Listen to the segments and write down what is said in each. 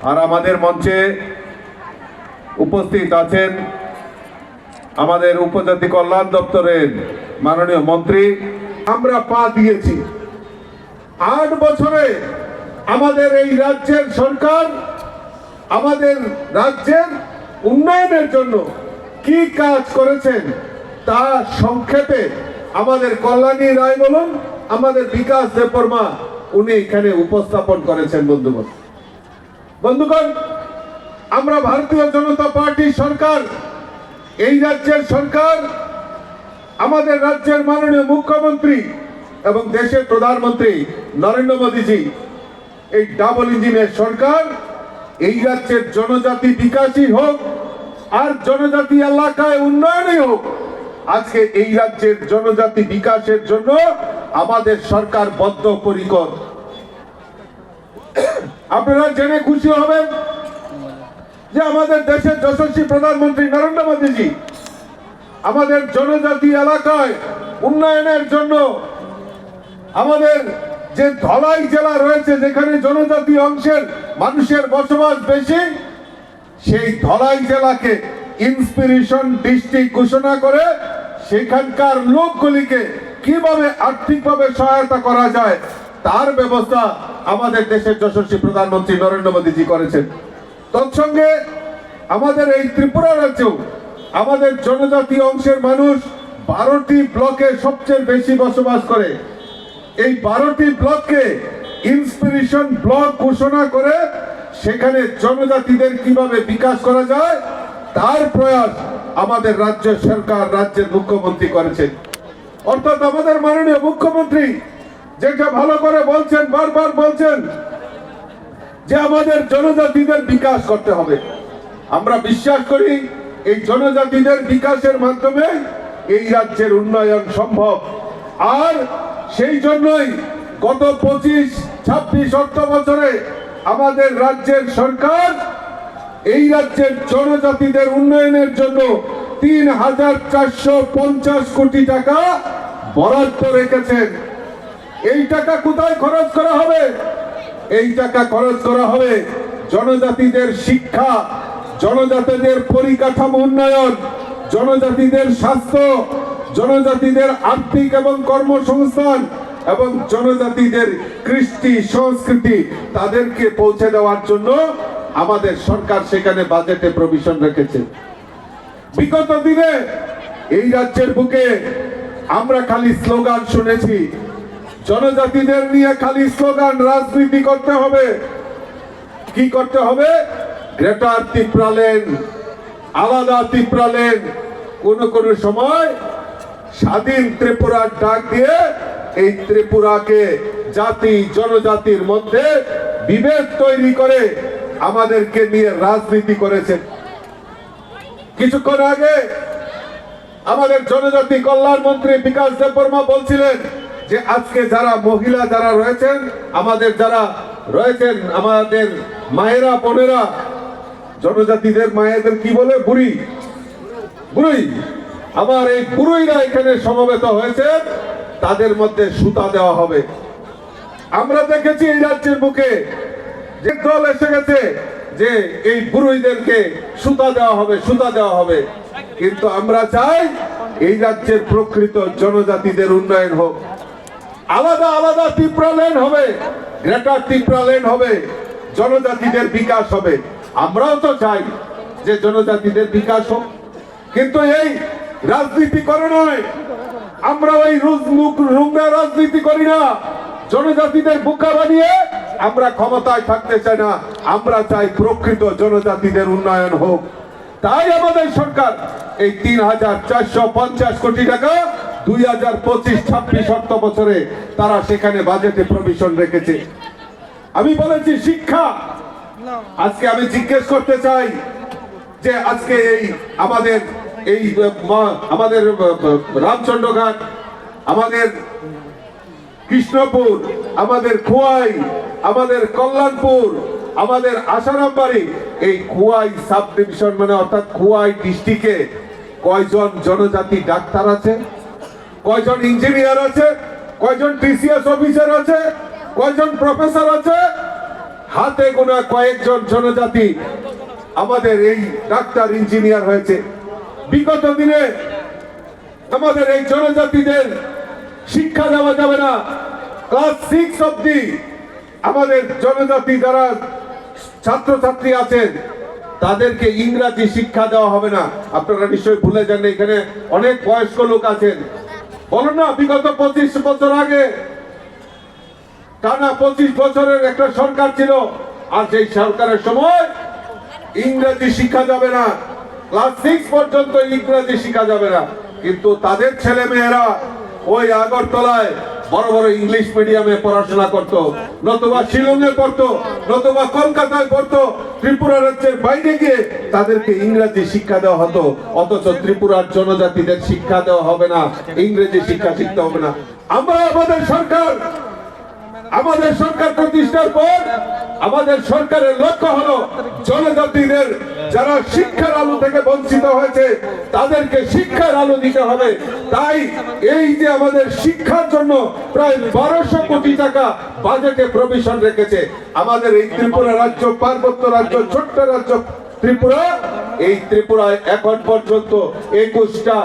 আর আমাদের মঞ্চে উপস্থিত আছেন আমাদের উপজাতি কল্যাণ দপ্তরের মাননীয় মন্ত্রী। আমরা পা দিয়েছি 8 বছরে আমাদের এই রাজ্যের সরকার আমাদের রাজ্যের উন্নয়নের জন্য কি কাজ করেছেন তা সংক্ষেপে আমাদের কল্যাণী রায় বলুন, আমাদের বিকাশ দেববর্মা উনি এখানে উপস্থাপন করেছেন। বন্ধুগণ, আমরা ভারতীয় জনতা পার্টির সরকার, এই রাজ্যের সরকার, আমাদের রাজ্যের মাননীয় মুখ্যমন্ত্রী এবং দেশের প্রধানমন্ত্রী নরেন্দ্র মোদীজি, এই ডাবল ইঞ্জিনের সরকার এই রাজ্যের জনজাতি বিকাশই হোক আর জনজাতি এলাকায় উন্নয়নই হোক, আজকে এই রাজ্যের জনজাতি বিকাশের জন্য আমাদের সরকার বদ্ধপরিকর। আপনারা জেনে খুশি হবেন যে আমাদের দেশের যশস্বী প্রধানমন্ত্রী নরেন্দ্র মোদীজি আমাদের জনজাতি এলাকায় উন্নয়নের জন্য আমাদের যে ধলাই জেলা রয়েছে, যেখানে জনজাতি অংশের মানুষের বসবাস বেশি, সেই ধলাই জেলাকে ইন্সপিরেশন ডিস্ট্রিক্ট ঘোষণা করে সেখানকার লোকগুলিকে কিভাবে আর্থিকভাবে সহায়তা করা যায় তার ব্যবস্থা আমাদের দেশের যশস্বী প্রধানমন্ত্রী নরেন্দ্র মোদীজি করেছেন। তৎসঙ্গে আমাদের এই ত্রিপুরা রাজ্যেও আমাদের জনজাতি অংশের মানুষ 12টি ব্লকে সবচেয়ে বেশি বসবাস করে। এই 12টি ব্লককে ইন্সপিরেশন ব্লক ঘোষণা করে সেখানে জনজাতিদের কিভাবে বিকাশ করা যায় তার প্রয়াস আমাদের রাজ্য সরকার, রাজ্যের মুখ্যমন্ত্রী করেছেন। অর্থাৎ আমাদের মাননীয় মুখ্যমন্ত্রী যেটা ভালো করে বলছেন, বারবার বলছেন যে আমাদের জনজাতিদের বিকাশ করতে হবে। আমরা বিশ্বাস করি এই জনজাতিদের বিকাশের মাধ্যমে এই রাজ্যের উন্নয়ন সম্ভব। আর সেই জন্যই গত 25-26 অর্থ বছরে আমাদের রাজ্যের সরকার এই রাজ্যের জনজাতিদের উন্নয়নের জন্য 3,450 কোটি টাকা বরাদ্দ রেখেছেন। এই টাকা কোথায় খরচ করা হবে? এই টাকা খরচ করা হবে জনজাতিদের শিক্ষা, জনজাতিদের পরিকাঠামো উন্নয়ন, জনজাতিদের স্বাস্থ্য, জনজাতিদের আর্থিক এবং কর্মসংস্থান এবং জনজাতিদের কৃষ্টি সংস্কৃতি তাদেরকে পৌঁছে দেওয়ার জন্য আমাদের সরকার সেখানে বাজেটে প্রভিশন রেখেছে। বিগত দিনে এই রাজ্যের বুকে আমরা খালি স্লোগান শুনেছি, জনজাতিদের নিয়ে খালি স্লোগান, রাজনীতি করতে হবে। কি করতে হবে? গ্রেটার ত্রিপুরাল্যান্ড, আলাদা ত্রিপুরাল্যান্ড, কোন সময় স্বাধীন ত্রিপুরার ডাক দিয়ে এই ত্রিপুরাকে জাতি জনজাতির মধ্যে বিভেদ তৈরি করে আমাদেরকে নিয়ে রাজনীতি করেছেন। কিছুক্ষণ আগে আমাদের জনজাতি কল্যাণ মন্ত্রী বিকাশ দেববর্মা বলছিলেন যে আজকে যারা মহিলা যারা রয়েছেন, আমাদের যারা রয়েছেন, আমাদের মায়েরা বোনেরা, জনজাতিদের মায়েদের কি বলে, বুড়ি, আমার এই বুড়িরা এখানে সমবেত হয়েছে, তাদের মধ্যে সুতা দেওয়া হবে। আমরা দেখেছি এই রাজ্যের বুকে যে দল এসে গেছে যে এই বুড়িদেরকে সুতা দেওয়া হবে, কিন্তু আমরা চাই এই রাজ্যের প্রকৃত জনজাতিদের উন্নয়ন হোক। আলাদা আলাদা ত্রিপুরাল্যান্ড হবে, গ্রেটার ত্রিপুরাল্যান্ড হবে, জনজাতিদের বিকাশ হবে। আমরাও তো চাই যে জনজাতিদের বিকাশ হোক, কিন্তু এই রাজনীতি করে নয়, আমরা ওই রুঙ্গা রাজনীতি করি না। জনজাতিদের বোকা বানিয়ে আমরা ক্ষমতায় থাকতে চাই না, আমরা চাই প্রকৃত জনজাতিদের উন্নয়ন হোক। তাই আমাদের সরকার এই 3,450 কোটি টাকা 2025-26 অর্থ বছরে তারা সেখানে বাজেটে প্রভিশন রেখেছে। আমি বলেছি শিক্ষা, আজকে আমি জিজ্ঞেস করতে চাই যে আজকে এই আমাদের রামচন্দ্রঘাট, আমাদের কৃষ্ণপুর, আমাদের খোয়াই, আমাদের কল্যাণপুর, আমাদের আসারামবাড়ি, এই খোয়াই সাব ডিভিশন মানে অর্থাৎ খোয়াই ডিস্ট্রিক্টে কয়জন জনজাতি ডাক্তার আছে, কয়জন ইঞ্জিনিয়ার আছে, কয়জন টিসিএস অফিসার আছে, কয়জন প্রফেসর আছে? হাতে গোনা কয়েকজন জনজাতি আমাদের এই ডাক্তার ইঞ্জিনিয়ার হয়েছে। বিগত দিনে আমাদের এই জনজাতিদের শিক্ষা দেওয়া যাবে না। ক্লাস 6 অবধি আমাদের জনজাতি যারা ছাত্রছাত্রী আছেন তাদেরকে ইংরাজি শিক্ষা দেওয়া হবে না। আপনারা নিশ্চয়ই ভুলে যান, এখানে অনেক বয়স্ক লোক আছেন। বলুন না, বিগত 25 বছর আগে টানা 25 বছরের একটা সরকার ছিল, আর সেই সরকারের সময় ইংরেজি শিক্ষা যাবে না, ক্লাস 6 পর্যন্ত ইংরেজি শিক্ষা যাবে না। কিন্তু তাদের ছেলে মেয়েরা ওই আগরতলায় বড় বড় ইংলিশ মিডিয়ামে পড়াশোনা করত, নতুবা শিলংয়ে পড়তো, নতুবা কলকাতায় পড়তো। ত্রিপুরা রাজ্যের বাইরে গিয়ে তাদেরকে ইংরেজি শিক্ষা দেওয়া হতো, অথচ ত্রিপুরার জনজাতিদের শিক্ষা দেওয়া হবে না, ইংরেজি শিক্ষা শিখতে হবে না। আমরা আমাদের সরকার প্রতিষ্ঠার পর আমাদের সরকারের লক্ষ্য হলো জনজাতিদের যারা শিক্ষার আলো থেকে বঞ্চিত হয়েছে তাদেরকে শিক্ষার আলো দিতে হবে। তাই এই যে আমাদের শিক্ষার জন্য প্রায় 1200 কোটি টাকা বাজেটে প্রভিশন রেখেছে আমাদের এই ত্রিপুরা রাজ্য, পার্বত্য রাজ্য, ছোট্ট রাজ্য ত্রিপুরা। এই ত্রিপুরায় এখন পর্যন্ত 21টা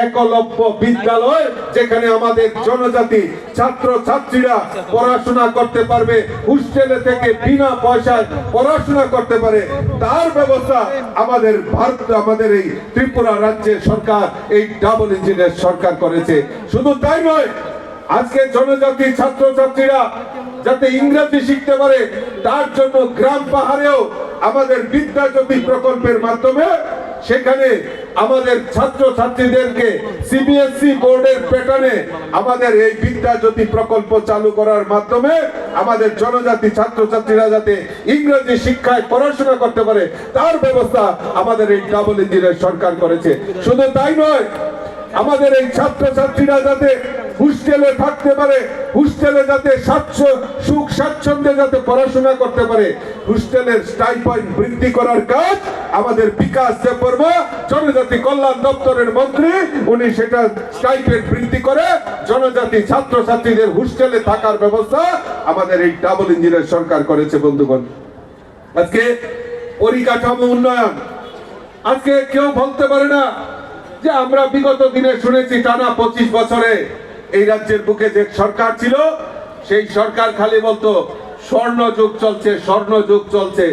একলব্য বিদ্যালয়, যেখানে আমাদের জনজাতি ছাত্র ছাত্রীরা পড়াশোনা করতে পারবে, হোস্টেলে থেকে বিনা পয়সায় পড়াশোনা করতে পারে, তার ব্যবস্থা আমাদের আমাদের এই ত্রিপুরা রাজ্যের সরকার, এই ডাবল ইঞ্জিনের সরকার করেছে। শুধু তাই নয়, আজকে জনজাতি ছাত্র ছাত্রীরা যাতে ইংরেজি শিখতে পারে তার জন্য গ্রাম পাহাড়েও আমাদের বিদ্যাজ্যোতি প্রকল্পের মাধ্যমে সেখানে আমাদের ছাত্র ছাত্রীদেরকে সিবিএসই বোর্ডের প্যাটার্নে আমাদের এই বিদ্যাজ্যোতি প্রকল্প চালু করার মাধ্যমে আমাদের জনজাতি ছাত্র ছাত্রীরা যাতে ইংরেজি শিক্ষায় পড়াশোনা করতে পারে তার ব্যবস্থা আমাদের এই ডাবল ইঞ্জিনের সরকার করেছে। শুধু তাই নয়, আমাদের এই ছাত্র ছাত্রীরা যাতে হোস্টেলে থাকতে পারে, হোস্টেলে যাতে সুখ স্বাচ্ছন্দ্যে যাতে পড়াশোনা করতে পারে, হোস্টেলের স্টাইপেন্ড বৃদ্ধি করার কাজ আমাদের বিকাশ দেববর্মা জনজাতি কল্যাণ দপ্তরের মন্ত্রী, উনি সেটা স্টাইপেন্ড বৃদ্ধি করে জনজাতি ছাত্র ছাত্রীদের হোস্টেলে থাকার ব্যবস্থা আমাদের এই ডাবল ইঞ্জিনের সরকার করেছে। বন্ধুগণ, আজকে পরিকাঠামো উন্নয়ন, আজকে কেউ বলতে পারে না যে আমরা বিগত দিনে শুনেছি টানা 25 বছরে এই রাজ্যের বুকে যে সরকার ছিল সেই সরকার খালি বলতো স্বর্ণযুগ চলছে, স্বর্ণযুগ চলছে।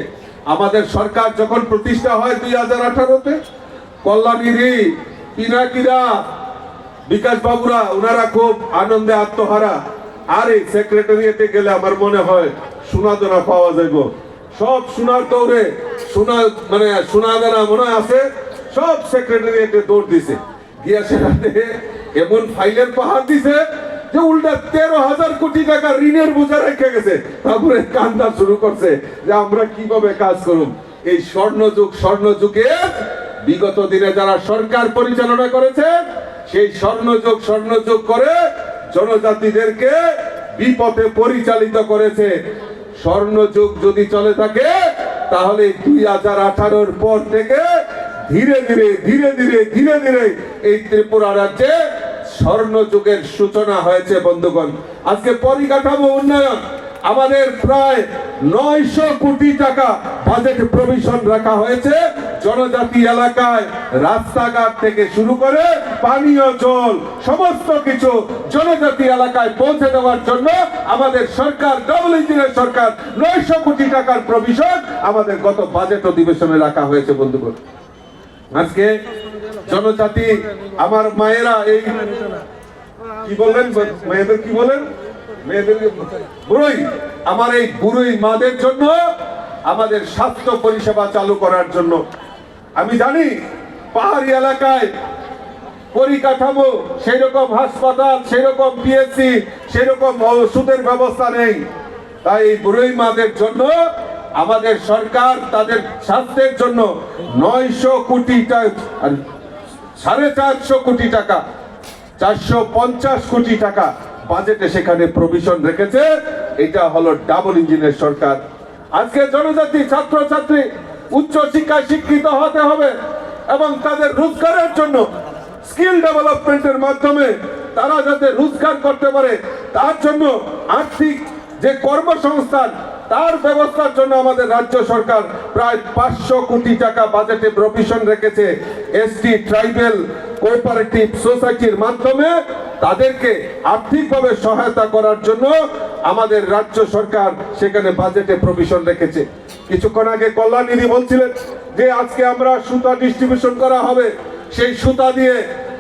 আমাদের সরকার যখন প্রতিষ্ঠা হয় 2018-তে, কল্যাণীদি, পিনাকিরা, বিকাশ বাবুরা ওনারা খুব আনন্দে আত্মহারা। আর এই সেক্রেটারিয়েটে গেলে আমার মনে হয় সোনাদানা পাওয়া যাইব, সব সোনার দৌড়ে সোনাদানা মনে আছে, সব সেক্রেটারিয়েটে দৌড় দিছে, গিয়া সেখানে এমন ফাইলের পাহাড় দিছে যে উল্টা 13,000 কোটি টাকা ঋণের বোঝা রেখে গেছে। তারপরে কান্দা শুরু করছে যে আমরা কিভাবে কাজ করব। এই স্বর্ণযুগে বিগত দিনে যারা সরকার পরিচালনা করেছে সেই স্বর্ণযুগ করে জনজাতিদেরকে বিপথে পরিচালিত করেছে। স্বর্ণযুগ যদি চলে থাকে তাহলে 2018-র পর থেকে ধীরে ধীরে এই ত্রিপুরা রাজ্যে স্বর্ণযুগের সূচনা হয়েছে। বন্ধুগণ, আজকে পরিকাঠামো উন্নয়ন আমাদের প্রায় 900 কোটি টাকা বাজেট প্রভিশন রাখা হয়েছে জনজাতি এলাকায়, রাস্তাঘাট থেকে শুরু করে পানীয় জল সমস্ত কিছু জনজাতি এলাকায় পৌঁছে দেওয়ার জন্য আমাদের সরকার, ডাবল ইঞ্জিনের সরকার 900 কোটি টাকার প্রভিশন আমাদের গত বাজেট অধিবেশনে রাখা হয়েছে। বন্ধুগণ, আজকে জনজাতি আমার মায়েরা এই কি বললেন, মায়েদের কি বলেন, মেয়েদের বুড়োই, আমার এই বুড়োই মাদের জন্য আমাদের স্বাস্থ্য পরিষেবা চালু করার জন্য, আমি জানি পাহাড়ি এলাকায় পরিকাঠামো সেই রকম হাসপাতাল, সেই রকম পিএসসি, সেই রকম ওষুধের ব্যবস্থা নেই। তাই এই বুড়োই মাদের জন্য আমাদের সরকার তাদের স্বাস্থ্যের জন্য 900 কোটি টাকা, 450 কোটি টাকা, 450 কোটি টাকা বাজেটে সেখানে প্রভিশন রেখেছে। এটা হলো ডাবল ইঞ্জিনের সরকার। আজকে জনজাতি ছাত্র ছাত্রী উচ্চ শিক্ষায় শিক্ষিত হতে হবে এবং তাদের রোজগারের জন্য স্কিল ডেভেলপমেন্টের মাধ্যমে তারা যাতে রোজগার করতে পারে তার জন্য আর্থিক যে কর্মসংস্থান তার ব্যবস্থার জন্য আমাদের রাজ্য সরকার প্রায় 500 কোটি টাকা বাজেটে প্রভিশন রেখেছে এসটি ট্রাইবেল কোঅপারেটিভ সোসাইটির মাধ্যমে তাদেরকে আর্থিকভাবে সহায়তা করার জন্য আমাদের রাজ্য সরকার সেখানে বাজেটে প্রভিশন রেখেছে। কিছুক্ষণ আগে কল্যাণীদি বলছিলেন যে আজকে আমরা সুতা ডিস্ট্রিবিউশন করা হবে, সেই সুতা দিয়ে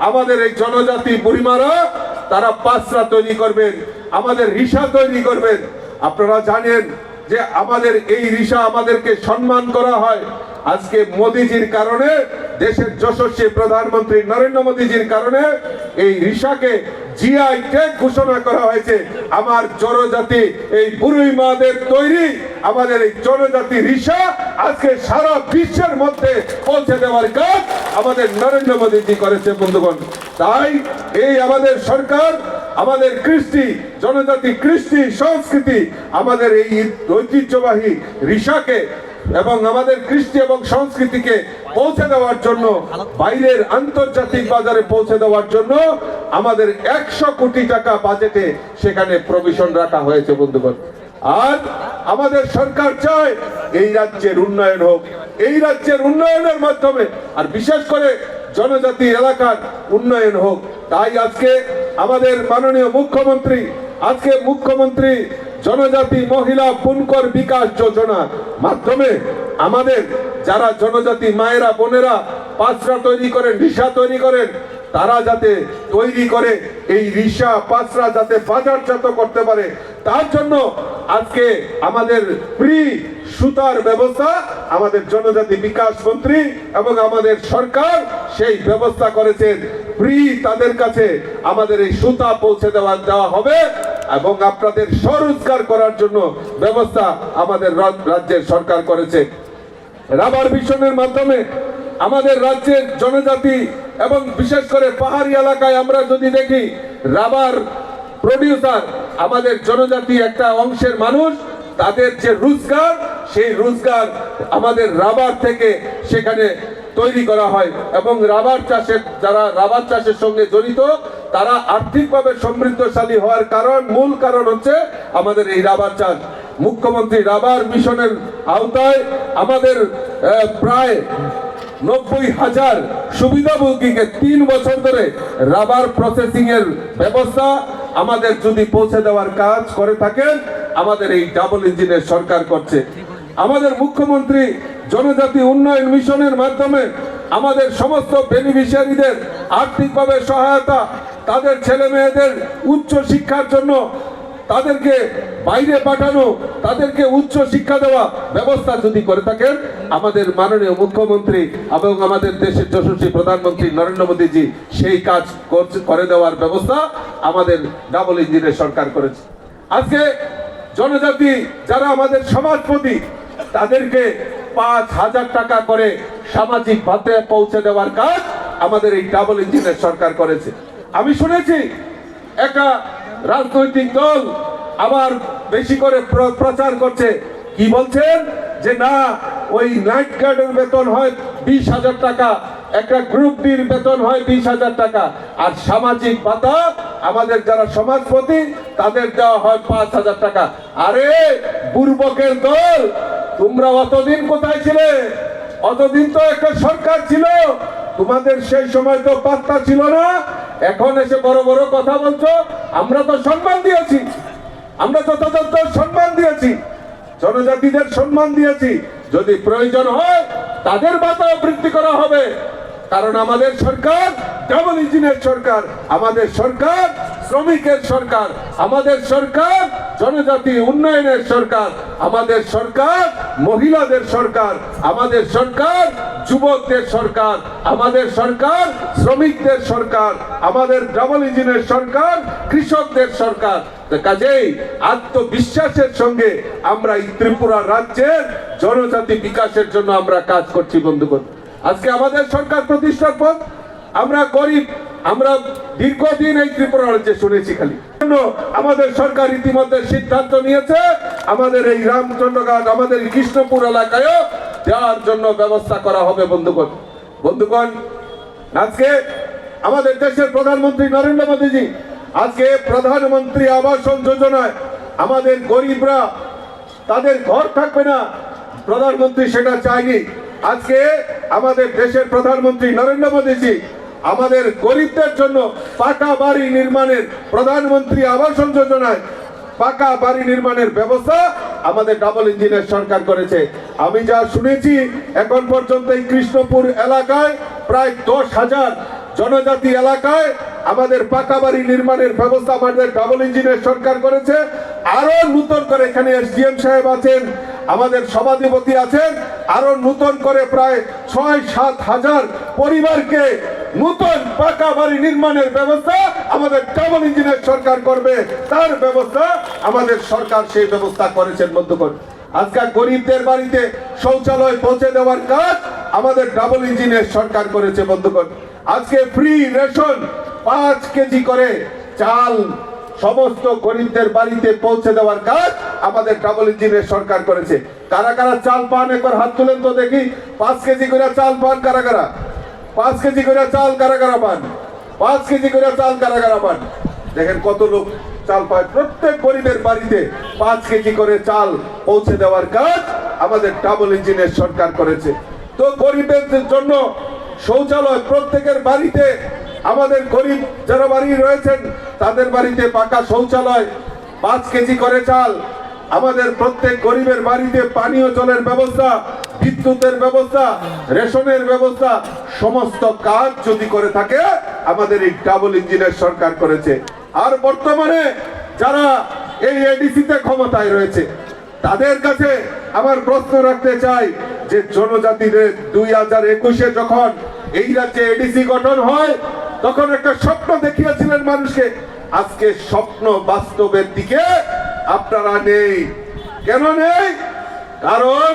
আমাদের এই জনজাতি বুড়িমারা তারা পাসরা তৈরি করবেন, আমাদের রিসা তৈরি করবেন। আপনারা জানেন যে আমাদের এই রিসা আমাদেরকে সম্মান করা হয়। আজকে মোদিজির কারণে, দেশের যশস্বী প্রধানমন্ত্রী নরেন্দ্র মোদিজির কারণে এই রিসাকে জিআই ট্যাগ ঘোষণা করা হয়েছে। আমার জনজাতি এই বুড়ি মাদের তৈরি আমাদের এই জনজাতি রিসা আজকে সারা বিশ্বের মধ্যে পৌঁছে দেওয়ার কাজ আমাদের নরেন্দ্র মোদিজি করেছে বন্ধুগণ। তাই এই আমাদের সরকার আমাদের কৃষ্টি, জনজাতি কৃষ্টি সংস্কৃতি, আমাদের এই ঐতিহ্যবাহী রিসাকে এবং আমাদের কৃষ্টি এবং সংস্কৃতিকে পৌঁছে দেওয়ার জন্য, বাইরের আন্তর্জাতিক বাজারে পৌঁছে দেওয়ার জন্য আমাদের 100 কোটি টাকা বাজেটে সেখানে প্রভিশন রাখা হয়েছে বন্ধুগণ। আর আমাদের সরকার চায় এই রাজ্যের উন্নয়ন হোক, এই রাজ্যের উন্নয়নের মাধ্যমে আর বিশেষ করে জনজাতি এলাকার উন্নয়ন হোক। তাই আজকে আমাদের মাননীয় মুখ্যমন্ত্রী জনজাতি মহিলা পুনকর বিকাশ যোজনার মাধ্যমে আমাদের যারা জনজাতি মায়েরা বোনেরা পাসরা তৈরি করেন, রিসা তৈরি করেন, তারা যাতে তৈরি করে এই রিসা পাসরা যাতে বাজারজাত করতে পারে, তার জন্য আজকে আমাদের ফ্রি সুতার ব্যবস্থা আমাদের জনজাতি বিকাশ মন্ত্রী এবং আমাদের সরকার সেই ব্যবস্থা করেছেন। ফ্রি তাদের কাছে আমাদের এই সুতা পৌঁছে দেওয়া হবে এবং আপনাদের স্বরোজগার করার জন্য ব্যবস্থা আমাদের রাজ্যের সরকার করেছে। রাবার মিশনের মাধ্যমে আমাদের রাজ্যের জনজাতি এবং বিশেষ করে পাহাড়ি এলাকায় আমরা যদি দেখি রাবার প্রডিউসার আমাদের জনজাতি একটা অংশের মানুষ, তাদের যে রোজগার সেই রোজগার আমাদের রাবার থেকে সেখানে তৈরি করা হয় এবং যারা রাবার চাষের সঙ্গে জড়িত তারা আর্থিকভাবে সমৃদ্ধশালী হওয়ার মূল কারণ হচ্ছে আমাদের এই রাবার চাষ। মুখ্যমন্ত্রী রাবার মিশনের আওতায় আমাদের প্রায় 90,000 সুবিধাভোগীকে 3 বছর ধরে রাবার প্রসেসিং এর ব্যবস্থা আমাদের যদি পৌঁছে দেওয়ার কাজ করে থাকেন আমাদের এই ডাবল ইঞ্জিনের সরকার করছে। আমাদের মুখ্যমন্ত্রী জনজাতি উন্নয়ন মিশনের মাধ্যমে আমাদের সমস্ত বেনিফিশিয়ারিদের আর্থিকভাবে সহায়তা, তাদের ছেলে মেয়েদের উচ্চ শিক্ষার জন্য তাদেরকে বাইরে পাঠানো, তাদেরকে উচ্চ শিক্ষা দেওয়া ব্যবস্থা যদি করে থাকেন আমাদের মাননীয় মুখ্যমন্ত্রী এবং আমাদের দেশের যশস্বী প্রধানমন্ত্রী নরেন্দ্র মোদীজি সেই কাজ করে দেওয়ার ব্যবস্থা আমাদের ডাবল ইঞ্জিনের সরকার করেছে। আজকে জনজাতি যারা আমাদের সমাজপতি তাদেরকে 5,000 টাকা করে সামাজিক ভাতা পৌঁছে দেওয়ার কাজ আমাদের এই ডাবল ইঞ্জিনের সরকার করেছে। আমি শুনেছি একটা রাজনৈতিক দল আবার বেশি করে প্রচার করছে, কি বলছেন যে না ওই নাইট গার্ডের বেতন হয় 20,000 টাকা, একটা গ্রুপ ডির বেতন হয় 20,000 টাকা, আর সামাজিক ভাতা আমাদের যারা সমাজপতি তাদের দেওয়া হয় 5,000 টাকা। আরে বুর্বকের দল, তোমরা অতদিন কোথায় ছিলে? অতদিন তো একটা সরকার ছিল, তোমাদের সেই সময় তো পাত্তা ছিল না, এখন এসে বড় বড় কথা বলছো। আমরা তো সম্মান দিয়েছি, আমরা যথাযথ সম্মান দিয়েছি, জনজাতিদের সম্মান দিয়েছি। যদি প্রয়োজন হয় তাদের ভাতাও বৃদ্ধি করা হবে, কারণ আমাদের সরকার ডাবল ইঞ্জিনের সরকার, আমাদের সরকার শ্রমিকের সরকার, আমাদের সরকার জনজাতি উন্নয়নের সরকার, আমাদের সরকার মহিলাদের সরকার, আমাদের সরকার যুবকদের সরকার, আমাদের সরকার শ্রমিকদের সরকার, আমাদের ডাবল ইঞ্জিনের সরকার কৃষকদের সরকার। কাজেই আত্মবিশ্বাসের সঙ্গে আমরা এই ত্রিপুরা রাজ্যের জনজাতি বিকাশের জন্য আমরা কাজ করছি বন্ধুগণ। আজকে আমাদের সরকার প্রতিষ্ঠার পর আমরা গরিব, আমরা দীর্ঘদিন এই ত্রিপুরা রাজ্যে শুনেছি খালি। আমাদের সরকার ইতিমধ্যে সিদ্ধান্ত নিয়েছে আমাদের এই রামচন্দ্রঘাট, আমাদের এই কৃষ্ণপুর এলাকায় দেওয়ার জন্য ব্যবস্থা করা হবে বন্ধুগণ। আজকে আমাদের দেশের প্রধানমন্ত্রী নরেন্দ্র মোদীজি আজকে প্রধানমন্ত্রী আবাস যোজনায় আমাদের গরিবরা তাদের ঘর থাকবে না, প্রধানমন্ত্রী সেটা চায়নি। আজকে আমাদের দেশের প্রধানমন্ত্রী নরেন্দ্র মোদীজি আমাদের গরিবদের জন্য পাকা বাড়ি নির্মাণের, প্রধানমন্ত্রী আবাস যোজনায় পাকা বাড়ি নির্মাণের ব্যবস্থা আমাদের ডাবল ইঞ্জিনের সরকার করেছে। আমি যা শুনেছি এখন পর্যন্ত এই কৃষ্ণপুর এলাকায় প্রায় 10,000 জনজাতি এলাকায় আমাদের পাকা বাড়ি নির্মাণের ব্যবস্থা আমাদের ডাবল ইঞ্জিনের সরকার করেছে। আরো নতুন করে এখানে এসডিএম সাহেব আছেন, আমাদের সভাধিপতি আছেন, আরো নতুন করে প্রায় 6-7 হাজার পরিবারকে নতুন পাকা বাড়ি নির্মাণের ব্যবস্থা আমাদের ডাবল ইঞ্জিনের সরকার করবে। তার ব্যবস্থা আমাদের সরকার সেই ব্যবস্থা করেছেন বন্ধুগণ। আজকে গরিবদের বাড়িতে শৌচালয় পৌঁছে দেওয়ার কাজ আমাদের ডাবল ইঞ্জিনের সরকার করেছে বন্ধুগণ। আজকে ফ্রি রেশন 5 কেজি করে চাল সমস্ত গরিবদের বাড়িতে পৌঁছে দেওয়ার কাজ আমাদের ডাবল ইঞ্জিনের সরকার করেছে। কারা কারা চাল পান একবার হাত তুলেন তো দেখি। 5 কেজি করে চাল পান কারা কারা? 5 কেজি করে চাল কারা কারা পান? 5 কেজি করে চাল কারা কারা পান? দেখেন কত লোক চাল পায়। প্রত্যেক গরিবের বাড়িতে 5 কেজি করে চাল পৌঁছে দেওয়ার কাজ আমাদের ডাবল ইঞ্জিনের সরকার করেছে। তো গরিবদের জন্য শৌচালয় প্রত্যেকের বাড়িতে, আমাদের গরিব যারা বাড়ি রয়েছেন তাদের বাড়িতে পাকা শৌচালয়, 5 কেজি করে চাল, আমাদের প্রত্যেক গরিবের বাড়িতে পানীয় জলের ব্যবস্থা, বিদ্যুতের ব্যবস্থা, রেশনের ব্যবস্থা, সমস্ত কাজ যদি করে থাকে আমাদের এই ডাবল ইঞ্জিনের সরকার করেছে। আর বর্তমানে যারা এই এডিসিতে ক্ষমতায় রয়েছে তাদের কাছে আমার প্রশ্ন রাখতে চাই যে জনজাতিদের 2021-এ যখন এই রাজ্যে এডিসি গঠন হয় তখন একটা স্বপ্ন দেখিয়েছিলেন মানুষকে। আজকে স্বপ্ন বাস্তবের দিকে আপনারা নেই। কেন নেই? কারণ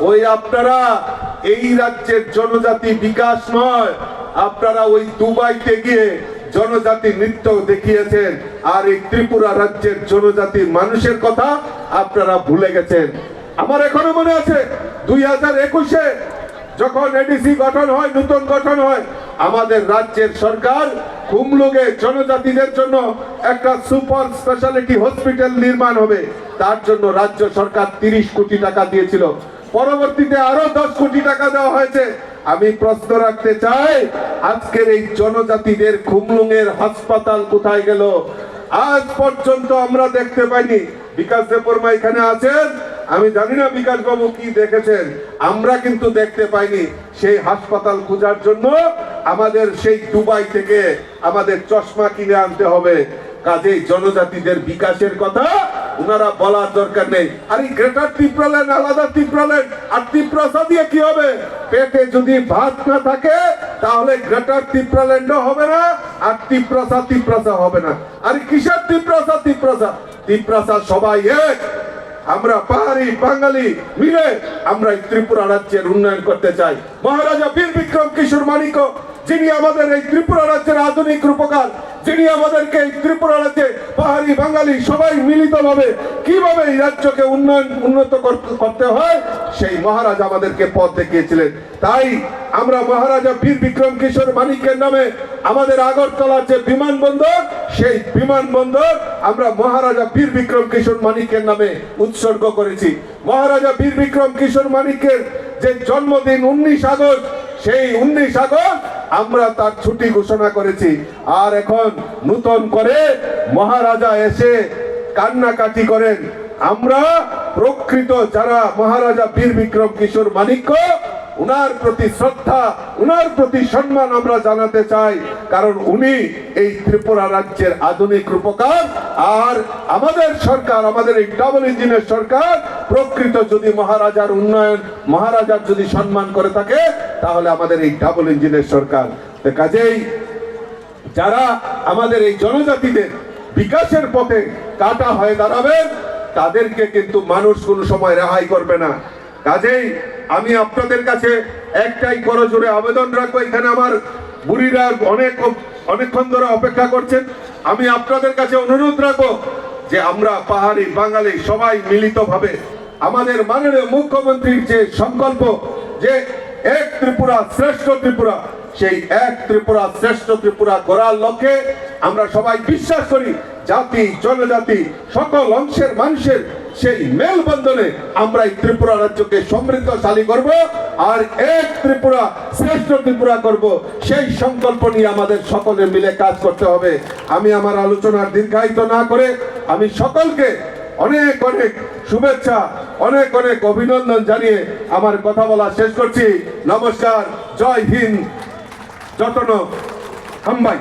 ওই আপনারা এই রাজ্যের জনজাতি বিকাশ নয়, আপনারা ওই দুবাইতে গিয়ে জনজাতি নৃত্য দেখিয়েছেন, আর এই ত্রিপুরা রাজ্যের জনজাতির মানুষের কথা আপনারা ভুলে গেছেন। আমার এখনো মনে আছে 2021-এ যখন এডিসি গঠন হয়, নতুন গঠন হয়, আমাদের রাজ্যের সরকার কুমলুগে জনজাতিদের জন্য একটা সুপার স্পেশালিটি হসপিটাল নির্মাণ হবে, তার জন্য রাজ্য সরকার 30 কোটি টাকা দিয়েছিল। পরবর্তীতে আরো 10 কোটি টাকা দেওয়া হয়েছে। আমি প্রশ্ন রাখতে চাই আজকের এই জনজাতিদের খুমলুঙের হাসপাতাল কোথায় গেল? আজ পর্যন্ত আমরা দেখতে পাইনি। বিকাশ দেববর্মা এখানে আছেন, আমি জানি না বিকাশ বাবু কি দেখেছেন, আমরা কিন্তু দেখতে পাইনি। সেই হাসপাতাল খোঁজার জন্য আমাদের সেই দুবাই থেকে আমাদের চশমা কিনে আনতে হবে। কাজেই জনজাতিদের বিকাশের কথা ওনারা বলার দরকার নেই। আর এই গ্রেটার ত্রিপুরাল্যান্ড, আলাদা ত্রিপুরাল্যান্ড আর ত্রিপুরাসা দিয়ে কি হবে? পেটে যদি ভাত না থাকে তাহলে গ্রেটার ত্রিপুরাল্যান্ডও হবে না, আর ত্রিপুরাসা হবে না। আর কিসের ত্রিপুরাসা? ত্রিপুরাসা সবাই এক। আমরা পাহাড়ি বাঙালি মিলে আমরা এই ত্রিপুরা রাজ্যের উন্নয়ন করতে চাই। মহারাজা বীর বিক্রম কিশোর মানিক্য, যিনি আমাদের এই ত্রিপুরা রাজ্যের আধুনিক রূপকার, যিনি আমাদেরকে এই ত্রিপুরা রাজ্যে পাহাড়ি বাঙালি সবাই মিলিতভাবে কিভাবে এই রাজ্যকে উন্নত করতে হয় সেই মহারাজ আমাদেরকে পথ দেখিয়েছিলেন। তাই আমরা মহারাজা বীর বিক্রম কিশোর মানিক্যের নামে আমাদের আগরতলার যে বিমানবন্দর, সেই বিমানবন্দর আমরা মহারাজা বীর বিক্রম কিশোর মানিক্যের নামে উৎসর্গ করেছি। মহারাজা বীর বিক্রম কিশোর মানিক্যের যে জন্মদিন 19 আগস্ট, সেই 19 আগস্ট আমরা তার ছুটি ঘোষণা করেছি। আর এখন নতুন করে মহারাজা এসে কান্নাকাটি করেন। আমরা প্রকৃত যারা মহারাজা বীর বিক্রম কিশোর মানিক্য, উনার প্রতি শ্রদ্ধা, উনার প্রতি সম্মান আমরা জানাতে চাই, কারণ উনি এই ত্রিপুরা রাজ্যের আধুনিক রূপকার। আর আমাদের সরকার, আমাদের এই ডাবল ইঞ্জিনের সরকার প্রকৃত যদি মহারাজার উন্নয়ন, মহারাজার যদি সম্মান করে থাকে তাহলে আমাদের এই ডাবল ইঞ্জিনের সরকার। কাজেই যারা আমাদের এই জনজাতিদের বিকাশের পথে কাটা হয়ে দাঁড়াবেন তাদেরকে কিন্তু মানুষ কোনো সময় রেহাই করবে না। কাজেই আমি আপনাদের কাছে একটাই করজোড়ে আবেদন রাখবো, এখানে আমার বুড়িরা অনেকক্ষণ ধরে অপেক্ষা করছেন। আমি আপনাদের কাছে অনুরোধ রাখবো যে আমরা পাহাড়ি বাঙালি সবাই মিলিতভাবে আমাদের মাননীয় মুখ্যমন্ত্রীর যে সংকল্প যে এক ত্রিপুরা শ্রেষ্ঠ ত্রিপুরা, সেই এক ত্রিপুরা শ্রেষ্ঠ ত্রিপুরা গড়ার লক্ষ্যে আমরা সবাই বিশ্বাস করি জাতি জনজাতি সকল অংশের মানুষের সেই মেলবন্ধনে আমরা এই ত্রিপুরা রাজ্যকে সমৃদ্ধশালী করব আর এক ত্রিপুরা শ্রেষ্ঠ ত্রিপুরা করব, সেই সংকল্প নিয়ে আমাদের সকলে মিলে কাজ করতে হবে। আমি আমার আলোচনার দীর্ঘায়িত না করে আমি সকলকে অনেক অনেক শুভেচ্ছা, অনেক অনেক অভিনন্দন জানিয়ে আমার কথা বলা শেষ করছি। নমস্কার, জয় হিন্দ, যতন হাম্বাই।